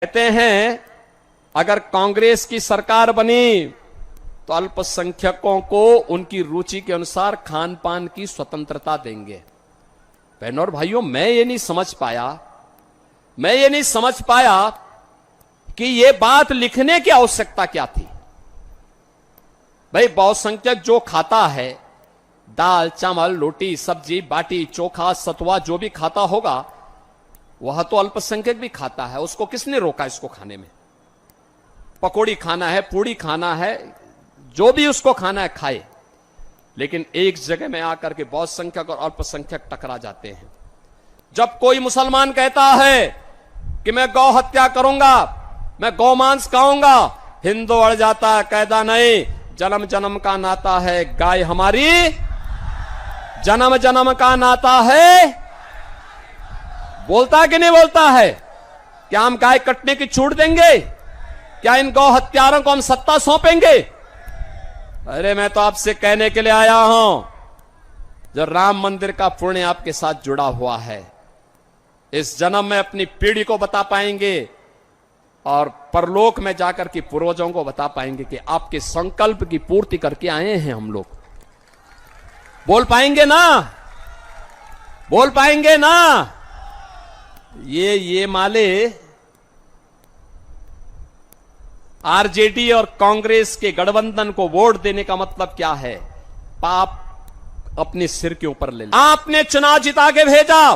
कहते हैं अगर कांग्रेस की सरकार बनी तो अल्पसंख्यकों को उनकी रुचि के अनुसार खान पान की स्वतंत्रता देंगे। बहनों और भाइयों, मैं ये नहीं समझ पाया कि ये बात लिखने की आवश्यकता क्या थी। भाई, बहुसंख्यक जो खाता है, दाल चावल रोटी सब्जी बाटी चोखा सतुआ जो भी खाता होगा वह तो अल्पसंख्यक भी खाता है। उसको किसने रोका इसको खाने में? पकौड़ी खाना है, पूड़ी खाना है, जो भी उसको खाना है खाए। लेकिन एक जगह में आकर के बहुसंख्यक और अल्पसंख्यक टकरा जाते हैं। जब कोई मुसलमान कहता है कि मैं गौ हत्या करूंगा, मैं गौमांस खाऊंगा, हिंदू अड़ जाता है, कहता नहीं, जन्म जन्म का नाता है, गाय हमारी जन्म जन्म का नाता है। बोलता है कि नहीं बोलता है? क्या हम गाय कटने की छूट देंगे? क्या इन गौ हत्यारों को हम सत्ता सौंपेंगे? अरे मैं तो आपसे कहने के लिए आया हूं, जो राम मंदिर का पुण्य आपके साथ जुड़ा हुआ है, इस जन्म में अपनी पीढ़ी को बता पाएंगे और परलोक में जाकर के पूर्वजों को बता पाएंगे कि आपके संकल्प की पूर्ति करके आए हैं हम लोग। बोल पाएंगे ना? बोल पाएंगे ना? ये माले आरजेडी और कांग्रेस के गठबंधन को वोट देने का मतलब क्या है? पाप अपने सिर के ऊपर ले लिया। आपने चुनाव जिता के भेजा,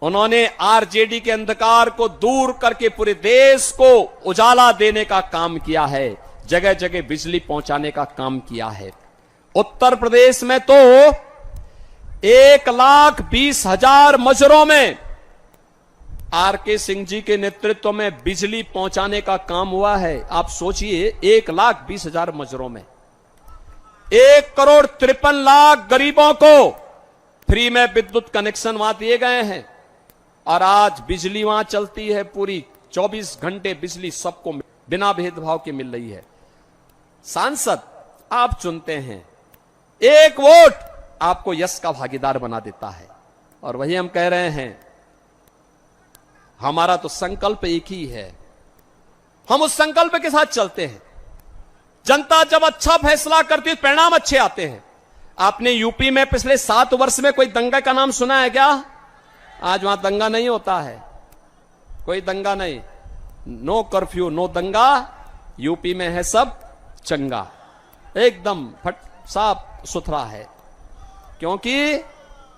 उन्होंने आरजेडी के अंधकार को दूर करके पूरे देश को उजाला देने का काम किया है, जगह जगह बिजली पहुंचाने का काम किया है। उत्तर प्रदेश में तो 1,20,000 मजरों में आरके सिंह जी के नेतृत्व में बिजली पहुंचाने का काम हुआ है। आप सोचिए, 1,20,000 मजरों में 1,53,00,000 गरीबों को फ्री में विद्युत कनेक्शन वहां दिए गए हैं और आज बिजली वहां चलती है। पूरी 24 घंटे बिजली सबको बिना भेदभाव के मिल रही है। सांसद आप चुनते हैं, एक वोट आपको यश का भागीदार बना देता है। और वही हम कह रहे हैं, हमारा तो संकल्प एक ही है, हम उस संकल्प के साथ चलते हैं। जनता जब अच्छा फैसला करती है, परिणाम अच्छे आते हैं। आपने यूपी में पिछले 7 वर्ष में कोई दंगा का नाम सुना है क्या? आज वहां दंगा नहीं होता है, कोई दंगा नहीं, नो कर्फ्यू नो दंगा। यूपी में है सब चंगा, एकदम साफ सुथरा है, क्योंकि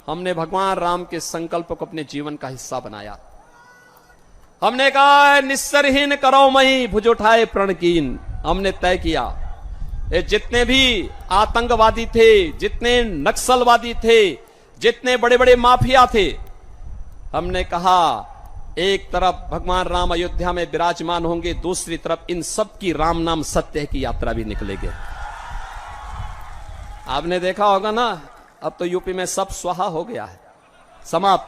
हमने भगवान राम के संकल्प को अपने जीवन का हिस्सा बनाया। हमने कहा, निस्सरहीन करो मही भुज उठाए प्रणकीन। हमने तय किया, ये जितने भी आतंकवादी थे, जितने नक्सलवादी थे, जितने बड़े बड़े माफिया थे, हमने कहा एक तरफ भगवान राम अयोध्या में विराजमान होंगे, दूसरी तरफ इन सब की राम नाम सत्य की यात्रा भी निकलेगी। आपने देखा होगा ना, अब तो यूपी में सब स्वाहा हो गया है, समाप्त।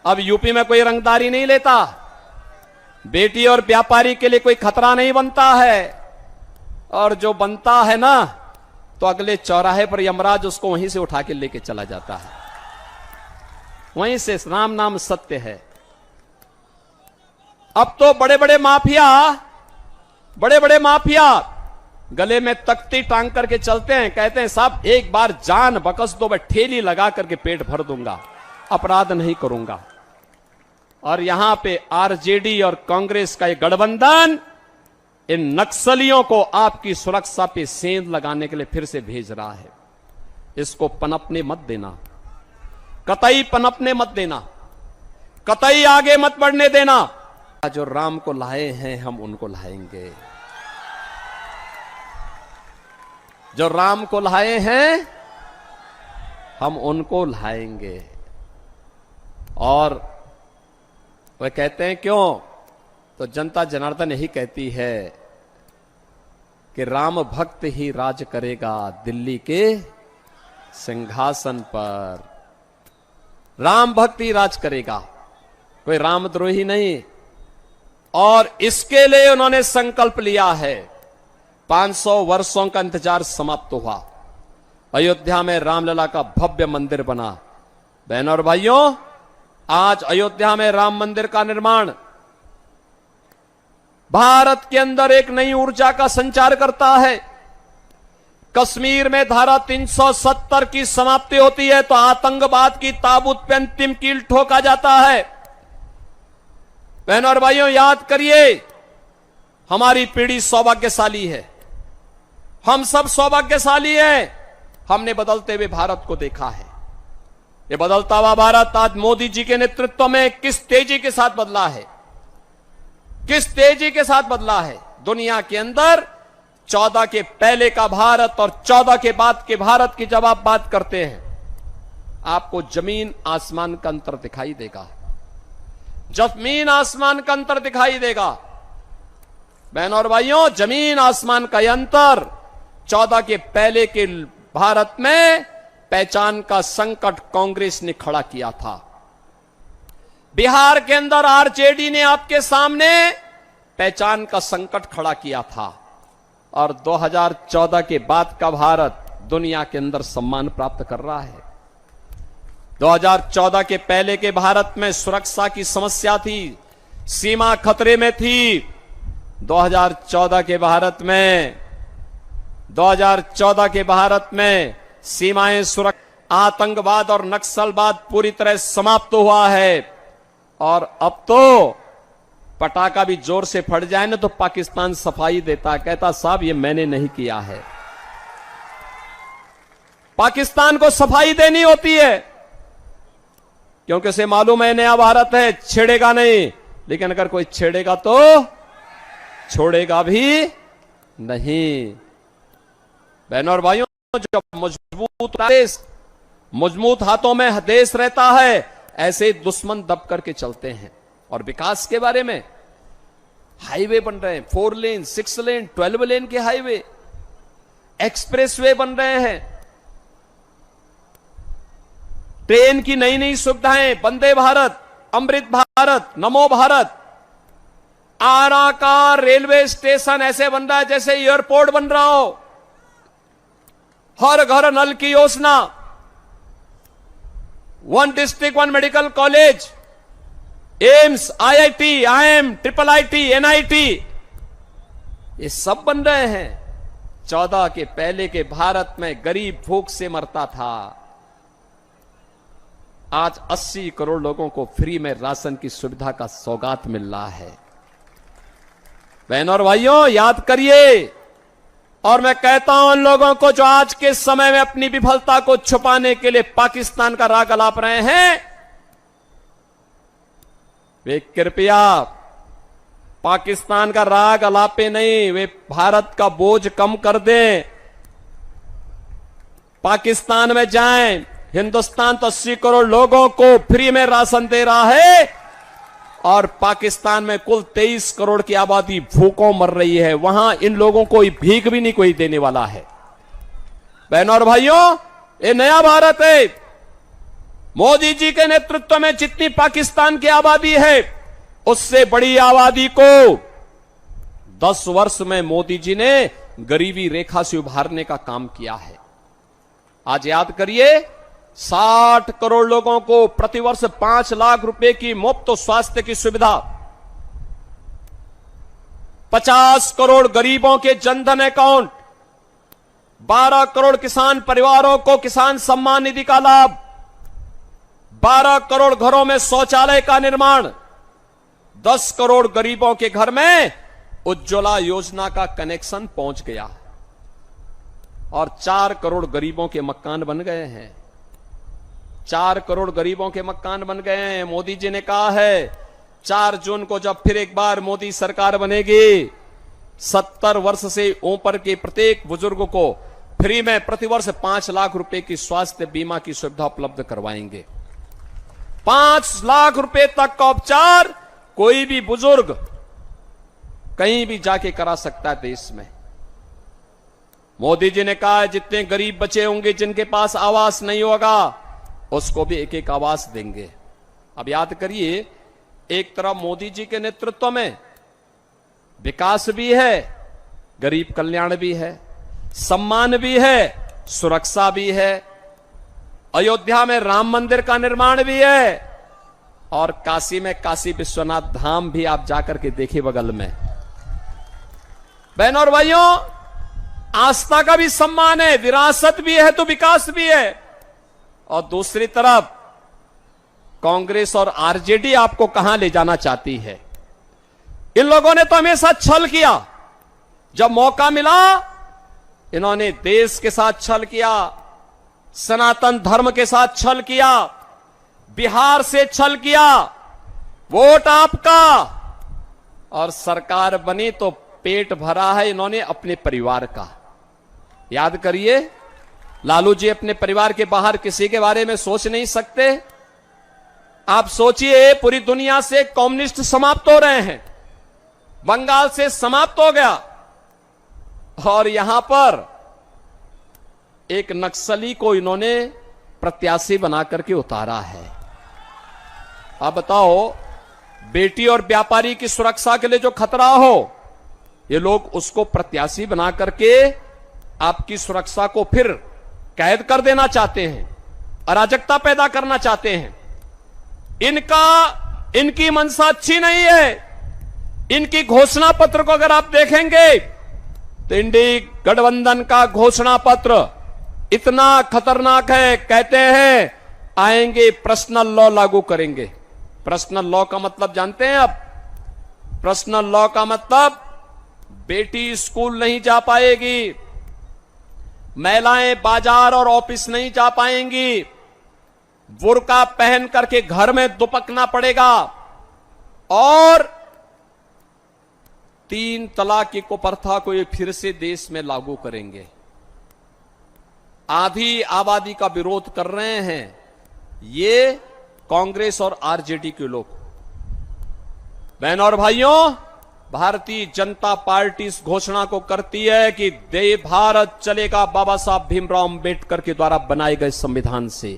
अब यूपी में कोई रंगदारी नहीं लेता, बेटी और व्यापारी के लिए कोई खतरा नहीं बनता है, और जो बनता है ना तो अगले चौराहे पर यमराज उसको वहीं से उठा के लेके चला जाता है। वहीं से राम नाम सत्य है। अब तो बड़े बड़े माफिया गले में तख्ती टांग करके चलते हैं, कहते हैं साहब एक बार जान बकस दो, मैं ठेली लगा करके पेट भर दूंगा, अपराध नहीं करूंगा। और यहां पे आरजेडी और कांग्रेस का ये गठबंधन इन नक्सलियों को आपकी सुरक्षा पे सेंध लगाने के लिए फिर से भेज रहा है। इसको पनपने मत देना, कतई पनपने मत देना, कतई आगे मत बढ़ने देना। जो राम को लाए हैं हम उनको लाएंगे, जो राम को लाए हैं हम उनको लाएंगे। और वह कहते हैं क्यों? तो जनता जनार्दन यही कहती है कि राम भक्त ही राज करेगा दिल्ली के सिंहासन पर। राम भक्त ही राज करेगा, कोई रामद्रोही नहीं। और इसके लिए उन्होंने संकल्प लिया है। 500 वर्षों का इंतजार समाप्त हुआ, अयोध्या में रामलला का भव्य मंदिर बना। बहनों और भाइयों, आज अयोध्या में राम मंदिर का निर्माण भारत के अंदर एक नई ऊर्जा का संचार करता है। कश्मीर में धारा 370 की समाप्ति होती है तो आतंकवाद की ताबूत पे अंतिम कील ठोका जाता है। बहनों और भाइयों, याद करिए, हमारी पीढ़ी सौभाग्यशाली है, हम सब सौभाग्यशाली हैं। हमने बदलते हुए भारत को देखा है। ये बदलता हुआ भारत आज मोदी जी के नेतृत्व में किस तेजी के साथ बदला है, किस तेजी के साथ बदला है। दुनिया के अंदर 14 के पहले का भारत और 14 के बाद के भारत की जब आप बात करते हैं, आपको जमीन आसमान का अंतर दिखाई देगा, जमीन आसमान का अंतर दिखाई देगा। बहनों और भाइयों, जमीन आसमान का यह अंतर 14 के पहले के भारत में पहचान का संकट कांग्रेस ने खड़ा किया था। बिहार के अंदर आरजेडी ने आपके सामने पहचान का संकट खड़ा किया था और 2014 के बाद का भारत दुनिया के अंदर सम्मान प्राप्त कर रहा है। 2014 के पहले के भारत में सुरक्षा की समस्या थी, सीमा खतरे में थी। 2014 के भारत में सीमाएं सुरक्षा, आतंकवाद और नक्सलवाद पूरी तरह समाप्त हुआ है। और अब तो पटाखा भी जोर से फट जाए ना तो पाकिस्तान सफाई देता, कहता साहब ये मैंने नहीं किया है। पाकिस्तान को सफाई देनी होती है क्योंकि उसे मालूम है नया भारत है, छेड़ेगा नहीं, लेकिन अगर कोई छेड़ेगा तो छोड़ेगा भी नहीं। बहनों और भाइयों, जब मजबूत हाथों में देश रहता है, ऐसे दुश्मन दब करके चलते हैं। और विकास के बारे में, हाईवे बन रहे हैं, 4 लेन, 6 लेन, 12 लेन के हाईवे, एक्सप्रेसवे बन रहे हैं, ट्रेन की नई नई सुविधाएं, वंदे भारत, अमृत भारत, नमो भारत। आरा का रेलवे स्टेशन ऐसे बन रहा है जैसे एयरपोर्ट बन रहा हो। हर घर नल की योजना, 1 district 1 medical college, AIIMS, IIT, IIM, IIIT, NIT, ये सब बन रहे हैं। 14 के पहले के भारत में गरीब भूख से मरता था, आज 80 करोड़ लोगों को फ्री में राशन की सुविधा का सौगात मिल रहा है। बहनों और भाइयों, याद करिए, और मैं कहता हूं उन लोगों को जो आज के समय में अपनी विफलता को छुपाने के लिए पाकिस्तान का राग अलाप रहे हैं, वे कृपया पाकिस्तान का राग अलापे नहीं, वे भारत का बोझ कम कर दें, पाकिस्तान में जाएं। हिंदुस्तान तो 80 करोड़ लोगों को फ्री में राशन दे रहा है और पाकिस्तान में कुल 23 करोड़ की आबादी भूखों मर रही है। वहां इन लोगों को भीख भी नहीं कोई देने वाला है। बहनों और भाइयों, ये नया भारत है। मोदी जी के नेतृत्व में जितनी पाकिस्तान की आबादी है, उससे बड़ी आबादी को 10 वर्ष में मोदी जी ने गरीबी रेखा से उभारने का काम किया है। आज याद करिए, 60 करोड़ लोगों को प्रतिवर्ष 5 लाख रुपए की मुफ्त स्वास्थ्य की सुविधा, 50 करोड़ गरीबों के जनधन अकाउंट, 12 करोड़ किसान परिवारों को किसान सम्मान निधि का लाभ, 12 करोड़ घरों में शौचालय का निर्माण, 10 करोड़ गरीबों के घर में उज्ज्वला योजना का कनेक्शन पहुंच गया और 4 करोड़ गरीबों के मकान बन गए हैं। 4 करोड़ गरीबों के मकान बन गए हैं। मोदी जी ने कहा है 4 जून को जब फिर एक बार मोदी सरकार बनेगी, 70 वर्ष से ऊपर के प्रत्येक बुजुर्ग को फ्री में प्रतिवर्ष 5 लाख रुपए की स्वास्थ्य बीमा की सुविधा उपलब्ध करवाएंगे। 5 लाख रुपए तक का उपचार कोई भी बुजुर्ग कहीं भी जाके करा सकता है देश में। मोदी जी ने कहा जितने गरीब बचे होंगे जिनके पास आवास नहीं होगा, उसको भी एक एक आवास देंगे। अब याद करिए, एक तरफ मोदी जी के नेतृत्व में विकास भी है, गरीब कल्याण भी है, सम्मान भी है, सुरक्षा भी है, अयोध्या में राम मंदिर का निर्माण भी है और काशी में काशी विश्वनाथ धाम भी आप जाकर के देखिए बगल में। बहनों और भाइयों, आस्था का भी सम्मान है, विरासत भी है तो विकास भी है। और दूसरी तरफ कांग्रेस और आरजेडी आपको कहां ले जाना चाहती है? इन लोगों ने तो हमेशा छल किया। जब मौका मिला इन्होंने देश के साथ छल किया, सनातन धर्म के साथ छल किया, बिहार से छल किया, वोट आपका, और सरकार बनी तो पेट भरा है इन्होंने अपने परिवार का। याद करिए, लालू जी अपने परिवार के बाहर किसी के बारे में सोच नहीं सकते। आप सोचिए, पूरी दुनिया से कम्युनिस्ट समाप्त हो रहे हैं, बंगाल से समाप्त हो गया, और यहां पर एक नक्सली को इन्होंने प्रत्याशी बना करके उतारा है। आप बताओ, बेटी और व्यापारी की सुरक्षा के लिए जो खतरा हो, ये लोग उसको प्रत्याशी बना करके आपकी सुरक्षा को फिर कैद कर देना चाहते हैं, अराजकता पैदा करना चाहते हैं। इनकी मंशा अच्छी नहीं है। इनकी घोषणा पत्र को अगर आप देखेंगे तो इंडी गठबंधन का घोषणा पत्र इतना खतरनाक है। कहते हैं आएंगे पर्सनल लॉ लागू करेंगे। पर्सनल लॉ का मतलब जानते हैं आप? पर्सनल लॉ का मतलब बेटी स्कूल नहीं जा पाएगी, महिलाएं बाजार और ऑफिस नहीं जा पाएंगी, बुर्का पहन करके घर में दुपकना पड़ेगा, और 3 तलाक की कुप्रथा को ये फिर से देश में लागू करेंगे। आधी आबादी का विरोध कर रहे हैं ये कांग्रेस और आरजेडी के लोग। बहनों और भाइयों, भारतीय जनता पार्टी इस घोषणा को करती है कि भारत चलेगा बाबा साहब भीमराव अंबेडकर के द्वारा बनाए गए संविधान से।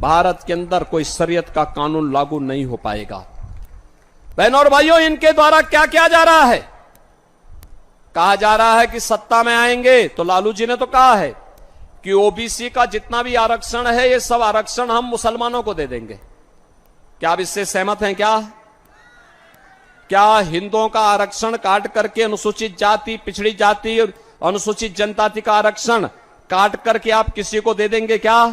भारत के अंदर कोई शरीयत का कानून लागू नहीं हो पाएगा। बहनों और भाइयों, इनके द्वारा क्या किया जा रहा है? कहा जा रहा है कि सत्ता में आएंगे तो लालू जी ने तो कहा है कि ओबीसी का जितना भी आरक्षण है ये सब आरक्षण हम मुसलमानों को दे देंगे। क्या आप इससे सहमत हैं? क्या हिंदुओं का आरक्षण काट करके अनुसूचित जाति, पिछड़ी जाति और अनुसूचित जनजाति का आरक्षण काट करके आप किसी को दे देंगे क्या?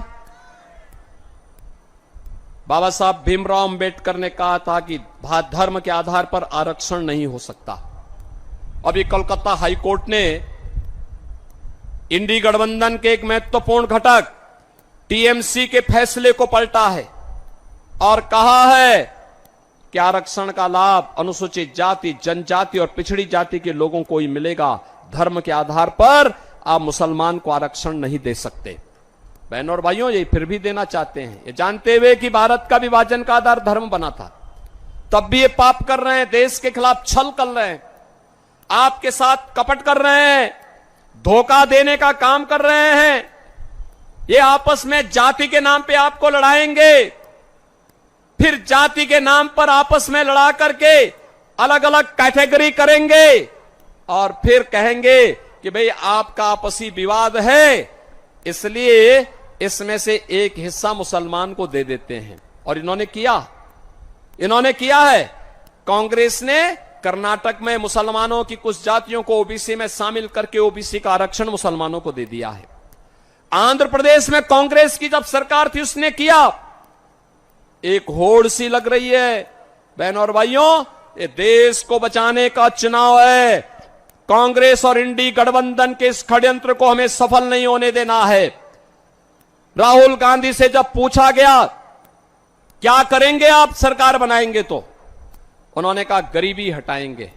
बाबा साहब भीमराव अंबेडकर ने कहा था कि धर्म के आधार पर आरक्षण नहीं हो सकता। अभी कोलकाता हाईकोर्ट ने इंडी गठबंधन के एक महत्वपूर्ण घटक टीएमसी के फैसले को पलटा है और कहा है कि आरक्षण का लाभ अनुसूचित जाति, जनजाति और पिछड़ी जाति के लोगों को ही मिलेगा। धर्म के आधार पर आप मुसलमान को आरक्षण नहीं दे सकते। बहनों और भाइयों, ये फिर भी देना चाहते हैं, ये जानते हुए कि भारत का विभाजन का आधार धर्म बना था। तब भी ये पाप कर रहे हैं, देश के खिलाफ छल कर रहे हैं, आपके साथ कपट कर रहे हैं, धोखा देने का काम कर रहे हैं। ये आपस में जाति के नाम पे आपको लड़ाएंगे, फिर जाति के नाम पर आपस में लड़ा करके अलग अलग कैटेगरी करेंगे और फिर कहेंगे कि भाई आपका आपसी विवाद है, इसलिए इसमें से एक हिस्सा मुसलमान को दे देते हैं। और इन्होंने किया है। कांग्रेस ने कर्नाटक में मुसलमानों की कुछ जातियों को ओबीसी में शामिल करके ओबीसी का आरक्षण मुसलमानों को दे दिया है। आंध्र प्रदेश में कांग्रेस की जब सरकार थी उसने किया। एक होड़ सी लग रही है। बहनों और भाइयों, ये देश को बचाने का चुनाव है। कांग्रेस और इंडी गठबंधन के इस षड्यंत्र को हमें सफल नहीं होने देना है। राहुल गांधी से जब पूछा गया क्या करेंगे आप सरकार बनाएंगे, तो उन्होंने कहा गरीबी हटाएंगे।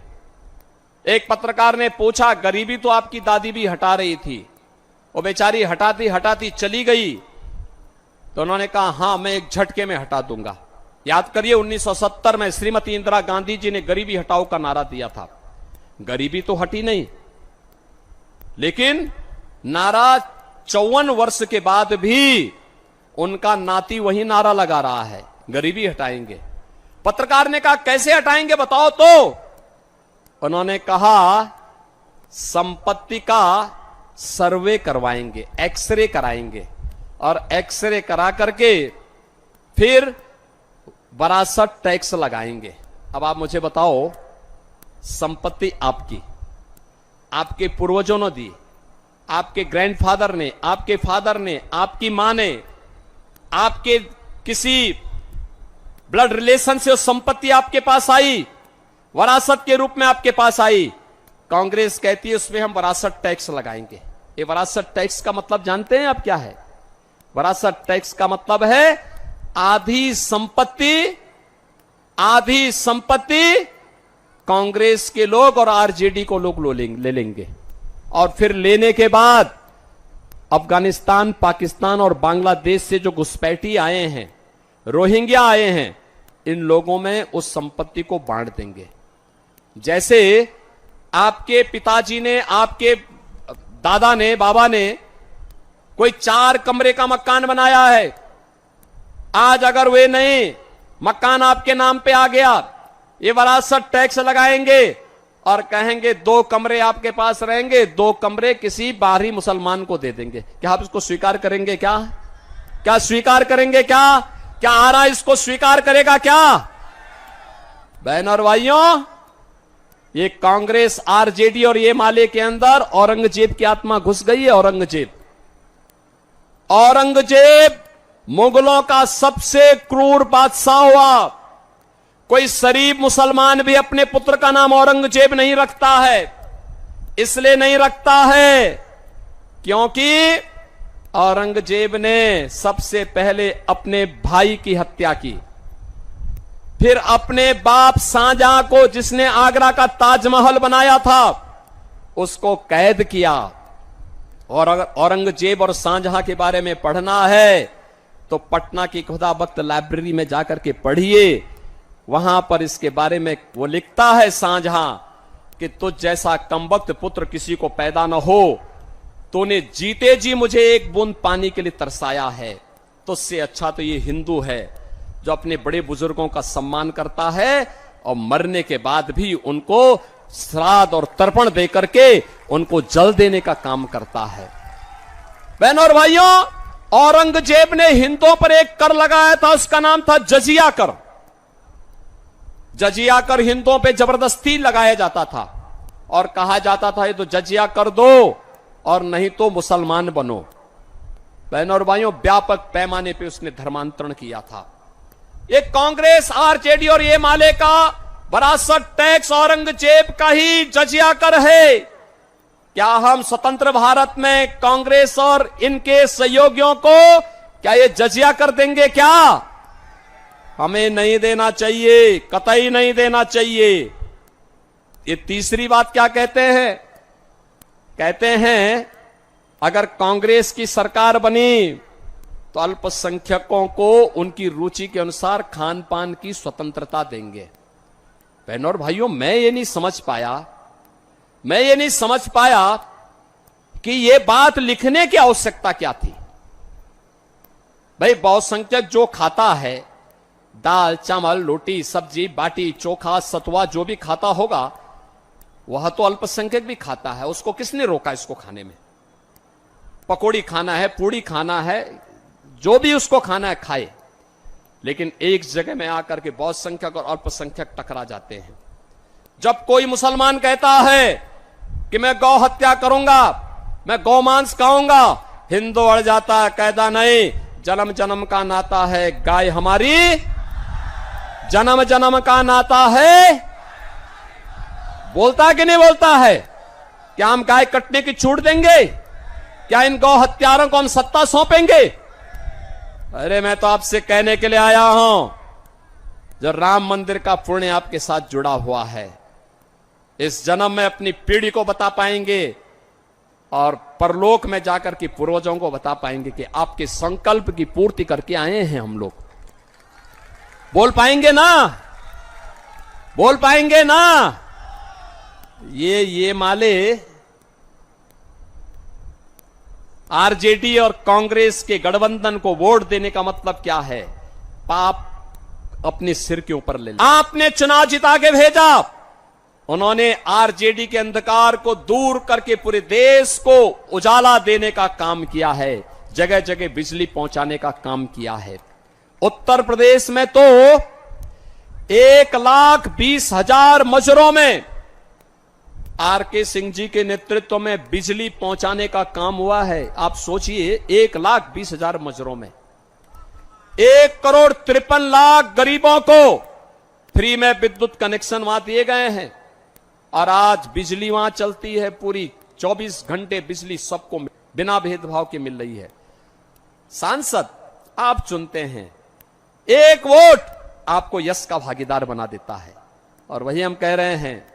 एक पत्रकार ने पूछा गरीबी तो आपकी दादी भी हटा रही थी, वो बेचारी हटाती हटाती चली गई, तो उन्होंने कहा हां मैं एक झटके में हटा दूंगा। याद करिए 1970 में श्रीमती इंदिरा गांधी जी ने गरीबी हटाओ का नारा दिया था। गरीबी तो हटी नहीं, लेकिन नारा 54 वर्ष के बाद भी उनका नाती वही नारा लगा रहा है, गरीबी हटाएंगे। पत्रकार ने कहा कैसे हटाएंगे बताओ, तो उन्होंने कहा संपत्ति का सर्वे करवाएंगे, एक्सरे कराएंगे और एक्सरे करा करके फिर विरासत टैक्स लगाएंगे। अब आप मुझे बताओ, संपत्ति आपकी, आपके पूर्वजों ने दी, आपके ग्रैंडफादर ने, आपके फादर ने, आपकी मां ने, आपके किसी ब्लड रिलेशन से वो संपत्ति आपके पास आई, वरासत के रूप में आपके पास आई। कांग्रेस कहती है उसमें हम वरासत टैक्स लगाएंगे। ये वरासत टैक्स का मतलब जानते हैं आप क्या है? वरासत टैक्स का मतलब है आधी संपत्ति कांग्रेस के लोग और आरजेडी को लोग ले लेंगे, और फिर लेने के बाद अफगानिस्तान, पाकिस्तान और बांग्लादेश से जो घुसपैठी आए हैं, रोहिंग्या आए हैं, इन लोगों में उस संपत्ति को बांट देंगे। जैसे आपके पिताजी ने, आपके दादा ने, बाबा ने कोई 4 कमरे का मकान बनाया है, आज अगर वे नहीं मकान आपके नाम पे आ गया, ये वरासत टैक्स लगाएंगे और कहेंगे 2 कमरे आपके पास रहेंगे, 2 कमरे किसी बाहरी मुसलमान को दे देंगे। क्या आप इसको स्वीकार करेंगे? क्या स्वीकार करेंगे? क्या आरा इसको स्वीकार करेगा? क्या बहन और भाइयों, ये कांग्रेस, आरजेडी और ये माले के अंदर औरंगजेब की आत्मा घुस गई है। औरंगजेब मुगलों का सबसे क्रूर बादशाह हुआ। कोई शरीफ मुसलमान भी अपने पुत्र का नाम औरंगजेब नहीं रखता है। इसलिए नहीं रखता है क्योंकि औरंगजेब ने सबसे पहले अपने भाई की हत्या की, फिर अपने बाप शाहजहां को, जिसने आगरा का ताजमहल बनाया था, उसको कैद किया। और अगर औरंगजेब और शाहजहां के बारे में पढ़ना है तो पटना की खुदाबख्त लाइब्रेरी में जाकर के पढ़िए। वहां पर इसके बारे में वो लिखता है शाहजहां कि तुझ जैसा कमबख्त पुत्र किसी को पैदा न हो, तूने जीते जी मुझे एक बूंद पानी के लिए तरसाया है। तो उससे अच्छा तो ये हिंदू है जो अपने बड़े बुजुर्गों का सम्मान करता है और मरने के बाद भी उनको श्राद्ध और तर्पण देकर के उनको जल देने का काम करता है। बहनों और भाइयों, औरंगजेब ने हिंदुओं पर एक कर लगाया था, उसका नाम था जजिया कर। जजिया कर हिंदुओं पे जबरदस्ती लगाया जाता था और कहा जाता था ये तो जजिया कर दो और नहीं तो मुसलमान बनो। बहनों और भाइयों, व्यापक पैमाने पे उसने धर्मांतरण किया था। ये कांग्रेस, आरजेडी और ये माले का वरासत टैक्स औरंगजेब का ही जजिया कर है। क्या हम स्वतंत्र भारत में कांग्रेस और इनके सहयोगियों को क्या ये जजिया कर देंगे? क्या हमें नहीं देना चाहिए, कतई नहीं देना चाहिए। ये तीसरी बात क्या कहते हैं? कहते हैं अगर कांग्रेस की सरकार बनी तो अल्पसंख्यकों को उनकी रुचि के अनुसार खान पान की स्वतंत्रता देंगे। बहनों और भाइयों, मैं ये नहीं समझ पाया कि ये बात लिखने की आवश्यकता क्या थी। भाई, बहुसंख्यक जो खाता है, दाल चावल रोटी सब्जी बाटी चोखा सतुआ जो भी खाता होगा, वह तो अल्पसंख्यक भी खाता है। उसको किसने रोका इसको खाने में? पकौड़ी खाना है, पूड़ी खाना है, जो भी उसको खाना है खाए। लेकिन एक जगह में आकर के बहुसंख्यक और अल्पसंख्यक टकरा जाते हैं। जब कोई मुसलमान कहता है कि मैं गौ हत्या करूंगा, मैं गौमांस खाऊंगा, हिंदू अड़ जाता है, कहता नहीं, जन्म जन्म का नाता है, गाय हमारी जन्म जन्म का नाता है। बोलता है कि नहीं बोलता है? क्या हम गाय कटने की छूट देंगे? क्या इन गौ हत्यारों को हम सत्ता सौंपेंगे? अरे मैं तो आपसे कहने के लिए आया हूं, जो राम मंदिर का पुण्य आपके साथ जुड़ा हुआ है, इस जन्म में अपनी पीढ़ी को बता पाएंगे और परलोक में जाकर के पूर्वजों को बता पाएंगे कि आपके संकल्प की पूर्ति करके आए हैं हम लोग। बोल पाएंगे ना? बोल पाएंगे ना? ये माले आरजेडी और कांग्रेस के गठबंधन को वोट देने का मतलब क्या है? पाप अपने सिर के ऊपर ले लिया। आपने चुनाव जिता के भेजा, उन्होंने आरजेडी के अंधकार को दूर करके पूरे देश को उजाला देने का काम किया है, जगह जगह बिजली पहुंचाने का काम किया है। उत्तर प्रदेश में तो 1,20,000 मजरों में आरके सिंह जी के नेतृत्व में बिजली पहुंचाने का काम हुआ है। आप सोचिए 1,20,000 मजरों में 1,53,00,000 गरीबों को फ्री में विद्युत कनेक्शन वहां दिए गए हैं और आज बिजली वहां चलती है। पूरी 24 घंटे बिजली सबको बिना भेदभाव के मिल रही है। सांसद आप चुनते हैं, एक वोट आपको यश का भागीदार बना देता है। और वही हम कह रहे हैं,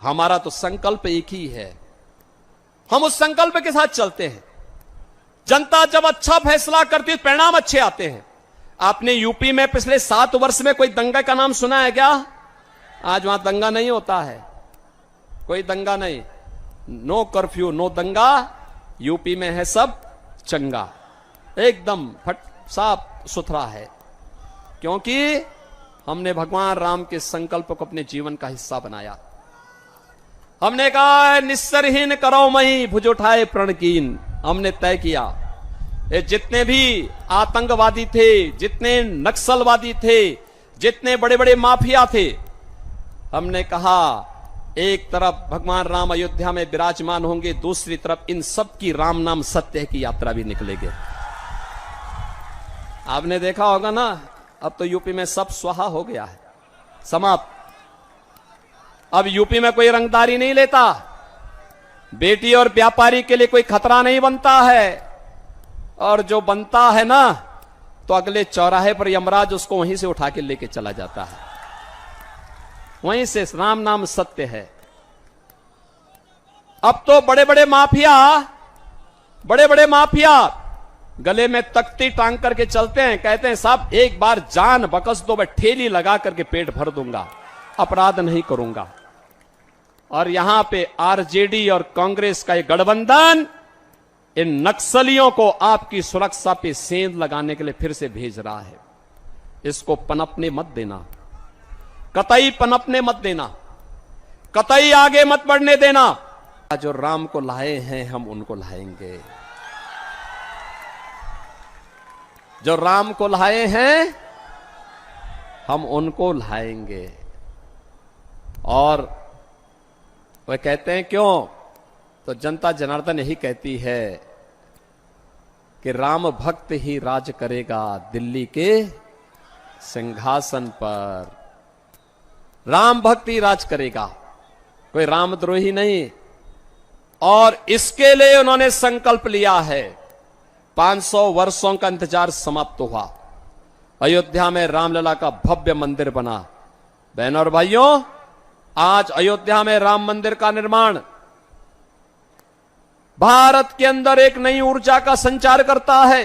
हमारा तो संकल्प एक ही है, हम उस संकल्प के साथ चलते हैं। जनता जब अच्छा फैसला करती है परिणाम अच्छे आते हैं। आपने यूपी में पिछले 7 वर्ष में कोई दंगा का नाम सुना है क्या? आज वहां दंगा नहीं होता है, कोई दंगा नहीं, नो कर्फ्यू नो दंगा। यूपी में है सब चंगा, एकदम साफ सुथरा है, क्योंकि हमने भगवान राम के संकल्प को अपने जीवन का हिस्सा बनाया। हमने कहा निस्सरहीन करो मही भुज उठाए प्रणकीन। हमने तय किया ये जितने भी आतंकवादी थे, जितने नक्सलवादी थे, जितने बड़े बड़े माफिया थे, हमने कहा एक तरफ भगवान राम अयोध्या में विराजमान होंगे, दूसरी तरफ इन सब की राम नाम सत्य की यात्रा भी निकलेगी। आपने देखा होगा ना, अब तो यूपी में सब स्वाहा हो गया है, समाप्त। अब यूपी में कोई रंगदारी नहीं लेता, बेटी और व्यापारी के लिए कोई खतरा नहीं बनता है, और जो बनता है ना तो अगले चौराहे पर यमराज उसको वहीं से उठा के लेके चला जाता है। वहीं से राम नाम सत्य है। अब तो बड़े बड़े माफिया गले में तख्ती टांग करके चलते हैं, कहते हैं साहब एक बार जान बकस दो, मैं ठेली लगा करके पेट भर दूंगा, अपराध नहीं करूंगा। और यहां पे आरजेडी और कांग्रेस का एक गठबंधन इन नक्सलियों को आपकी सुरक्षा पे सेंध लगाने के लिए फिर से भेज रहा है। इसको पनपने मत देना, कतई पनपने मत देना, कतई आगे मत बढ़ने देना। जो राम को लाए हैं हम उनको लाएंगे, जो राम को लाए हैं हम उनको लाएंगे। और वह कहते हैं क्यों, तो जनता जनार्दन यही कहती है कि राम भक्त ही राज करेगा दिल्ली के सिंहासन पर। राम भक्त ही राज करेगा, कोई रामद्रोही नहीं। और इसके लिए उन्होंने संकल्प लिया है। 500 वर्षों का इंतजार समाप्त हुआ, अयोध्या में रामलला का भव्य मंदिर बना। बहनों और भाइयों, आज अयोध्या में राम मंदिर का निर्माण भारत के अंदर एक नई ऊर्जा का संचार करता है।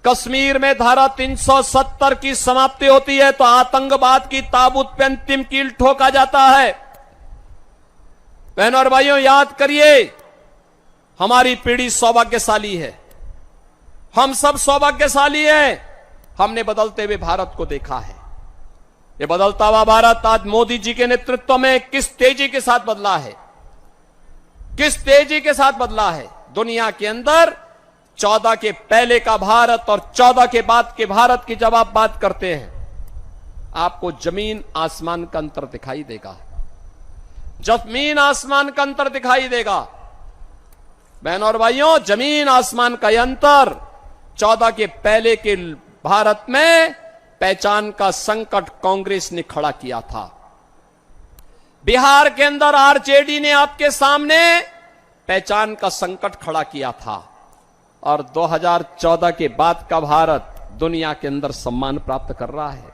कश्मीर में धारा 370 की समाप्ति होती है तो आतंकवाद की ताबूत पे अंतिम कील ठोका जाता है। बहनों और भाइयों, याद करिए, हमारी पीढ़ी सौभाग्यशाली है, हम सब सौभाग्यशाली हैं। हमने बदलते हुए भारत को देखा है। ये बदलता हुआ भारत आज मोदी जी के नेतृत्व में किस तेजी के साथ बदला है, किस तेजी के साथ बदला है। दुनिया के अंदर 14 के पहले का भारत और 14 के बाद के भारत की जब आप बात करते हैं, आपको जमीन आसमान का अंतर दिखाई देगा, जमीन आसमान का अंतर दिखाई देगा। बहनों और भाइयों, जमीन आसमान का अंतर 14 के पहले के भारत में पहचान का संकट कांग्रेस ने खड़ा किया था। बिहार के अंदर आरजेडी ने आपके सामने पहचान का संकट खड़ा किया था। और 2014 के बाद का भारत दुनिया के अंदर सम्मान प्राप्त कर रहा है।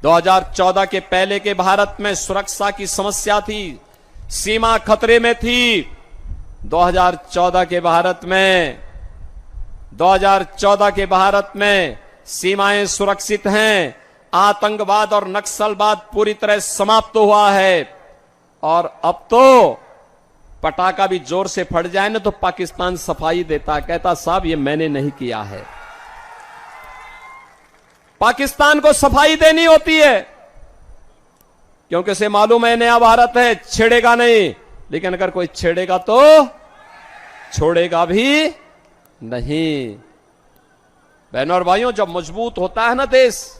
2014 के पहले के भारत में सुरक्षा की समस्या थी, सीमा खतरे में थी। 2014 के भारत में सीमाएं सुरक्षित हैं, आतंकवाद और नक्सलवाद पूरी तरह समाप्त हुआ है। और अब तो पटाखा भी जोर से फट जाए ना तो पाकिस्तान सफाई देता, कहता साहब ये मैंने नहीं किया है। पाकिस्तान को सफाई देनी होती है क्योंकि उसे मालूम है नया भारत है, छेड़ेगा नहीं, लेकिन अगर कोई छेड़ेगा तो छोड़ेगा भी नहीं। बहनों और भाइयों, जब मजबूत होता है ना देश,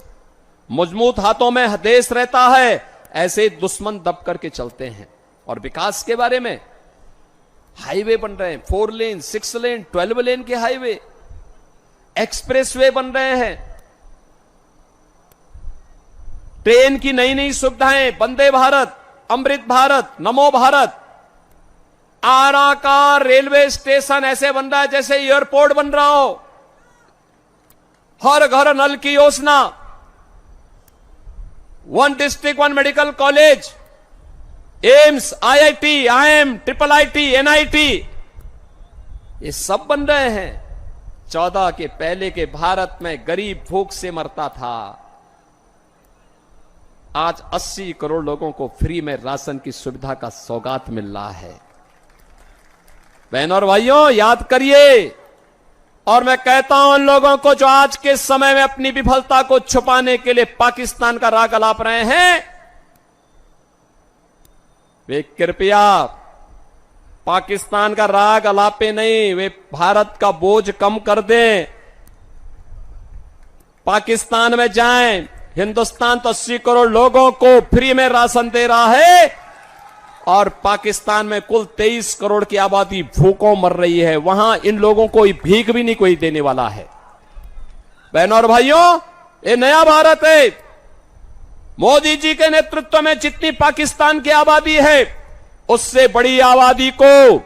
मजबूत हाथों में देश रहता है ऐसे दुश्मन दब करके चलते हैं। और विकास के बारे में, हाईवे बन रहे हैं, 4 लेन, 6 लेन, 12 लेन के हाईवे, एक्सप्रेसवे बन रहे हैं, ट्रेन की नई नई सुविधाएं, वंदे भारत, अमृत भारत, नमो भारत। आरा का रेलवे स्टेशन ऐसे बन रहा है जैसे एयरपोर्ट बन रहा हो। हर घर नल की योजना, 1 district 1 medical college, AIIMS, IIT, IIM, IIIT, NIT, ये सब बन रहे हैं। 14 के पहले के भारत में गरीब भूख से मरता था, आज 80 करोड़ लोगों को फ्री में राशन की सुविधा का सौगात मिल रहा है। बहनों और भाइयों, याद करिए। और मैं कहता हूं उन लोगों को जो आज के समय में अपनी विफलता को छुपाने के लिए पाकिस्तान का राग अलाप रहे हैं, वे कृपया पाकिस्तान का राग अलापे नहीं, वे भारत का बोझ कम कर दें। पाकिस्तान में जाएं। हिंदुस्तान तो 80 करोड़ लोगों को फ्री में राशन दे रहा है और पाकिस्तान में कुल 23 करोड़ की आबादी भूखों मर रही है। वहां इन लोगों को भीख भी नहीं कोई देने वाला है। बहनों और भाइयों, ये नया भारत है। मोदी जी के नेतृत्व में जितनी पाकिस्तान की आबादी है, उससे बड़ी आबादी को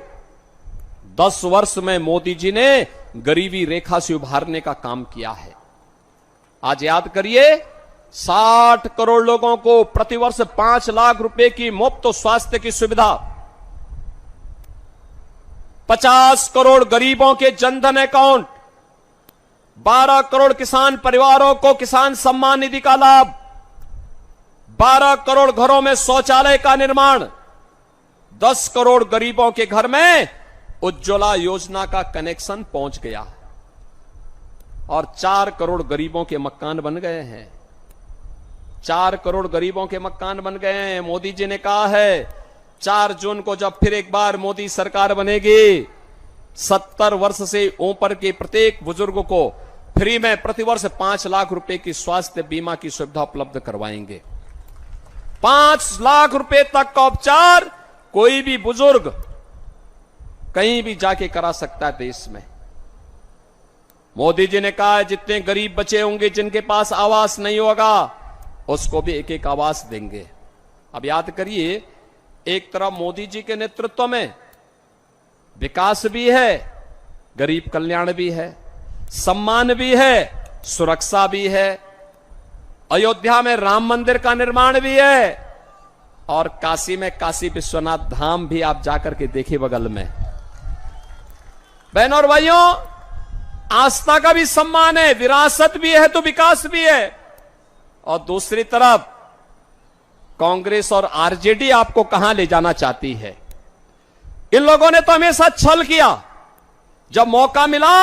10 वर्ष में मोदी जी ने गरीबी रेखा से उभारने का काम किया है। आज याद करिए, 60 करोड़ लोगों को प्रतिवर्ष 5 लाख रुपए की मुफ्त स्वास्थ्य की सुविधा, 50 करोड़ गरीबों के जनधन अकाउंट, 12 करोड़ किसान परिवारों को किसान सम्मान निधि का लाभ, 12 करोड़ घरों में शौचालय का निर्माण, 10 करोड़ गरीबों के घर में उज्ज्वला योजना का कनेक्शन पहुंच गया और 4 करोड़ गरीबों के मकान बन गए हैं। 4 करोड़ गरीबों के मकान बन गए हैं। मोदी जी ने कहा है 4 जून को जब फिर एक बार मोदी सरकार बनेगी, 70 वर्ष से ऊपर के प्रत्येक बुजुर्ग को फ्री में प्रतिवर्ष 5 लाख रुपए की स्वास्थ्य बीमा की सुविधा उपलब्ध करवाएंगे। 5 लाख रुपए तक का उपचार कोई भी बुजुर्ग कहीं भी जाके करा सकता है देश में। मोदी जी ने कहा है जितने गरीब बचे होंगे जिनके पास आवास नहीं होगा, उसको भी एक एक आवास देंगे। अब याद करिए, एक तरफ मोदी जी के नेतृत्व में विकास भी है, गरीब कल्याण भी है, सम्मान भी है, सुरक्षा भी है, अयोध्या में राम मंदिर का निर्माण भी है और काशी में काशी विश्वनाथ धाम भी आप जाकर के देखिए बगल में। बहनों और भाइयों, आस्था का भी सम्मान है, विरासत भी है तो विकास भी है। और दूसरी तरफ कांग्रेस और आरजेडी आपको कहां ले जाना चाहती है। इन लोगों ने तो हमेशा छल किया, जब मौका मिला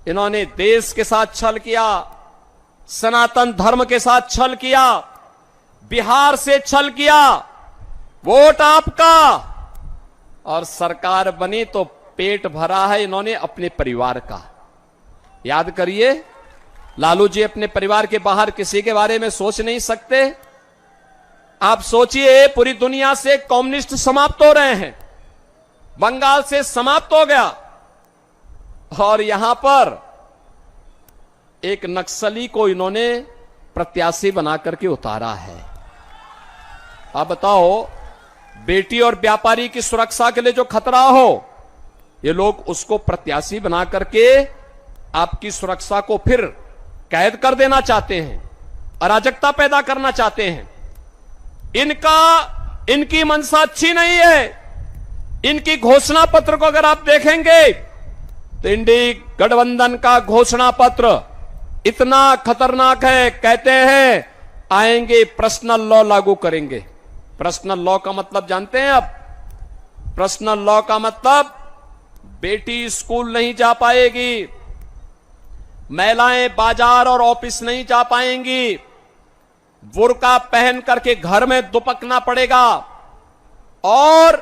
इन्होंने देश के साथ छल किया, सनातन धर्म के साथ छल किया, बिहार से छल किया, वोट आपका, और सरकार बनी तो पेट भरा है इन्होंने अपने परिवार का। याद करिए, लालू जी अपने परिवार के बाहर किसी के बारे में सोच नहीं सकते। आप सोचिए, पूरी दुनिया से कम्युनिस्ट समाप्त हो रहे हैं, बंगाल से समाप्त हो गया और यहां पर एक नक्सली को इन्होंने प्रत्याशी बना करके उतारा है। आप बताओ, बेटी और व्यापारी की सुरक्षा के लिए जो खतरा हो, ये लोग उसको प्रत्याशी बना करके आपकी सुरक्षा को फिर कैद कर देना चाहते हैं, अराजकता पैदा करना चाहते हैं। इनकी मंशा अच्छी नहीं है। इनकी घोषणा पत्र को अगर आप देखेंगे तो इंडी गठबंधन का घोषणा पत्र इतना खतरनाक है। कहते हैं आएंगे पर्सनल लॉ लागू करेंगे। पर्सनल लॉ का मतलब जानते हैं आप? पर्सनल लॉ का मतलब बेटी स्कूल नहीं जा पाएगी, महिलाएं बाजार और ऑफिस नहीं जा पाएंगी, बुर्का पहन करके घर में दुपकना पड़ेगा और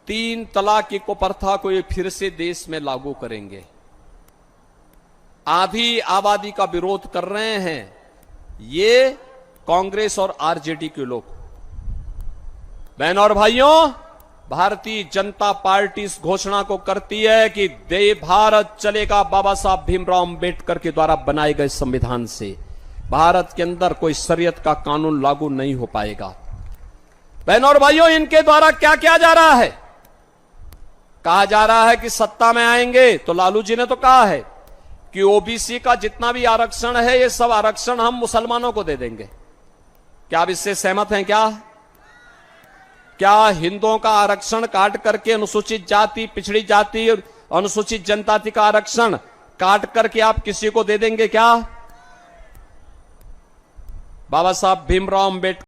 3 तलाक की कुप्रथा को ये फिर से देश में लागू करेंगे। आधी आबादी का विरोध कर रहे हैं। ये कांग्रेस और आरजेडी के लोग। बहनों और भाइयों, भारतीय जनता पार्टी इस घोषणा को करती है कि भारत चलेगा बाबा साहब भीमराव अंबेडकर के द्वारा बनाए गए संविधान से। भारत के अंदर कोई शरीयत का कानून लागू नहीं हो पाएगा। बहनों और भाइयों, इनके द्वारा क्या किया जा रहा है? कहा जा रहा है कि सत्ता में आएंगे तो लालू जी ने तो कहा है कि ओबीसी का जितना भी आरक्षण है, ये सब आरक्षण हम मुसलमानों को दे देंगे। क्या आप इससे सहमत हैं? क्या हिंदुओं का आरक्षण काट करके अनुसूचित जाति, पिछड़ी जाति, अनुसूचित जनजाति का आरक्षण काट करके आप किसी को दे देंगे क्या? बाबा साहब भीमराव अंबेडकर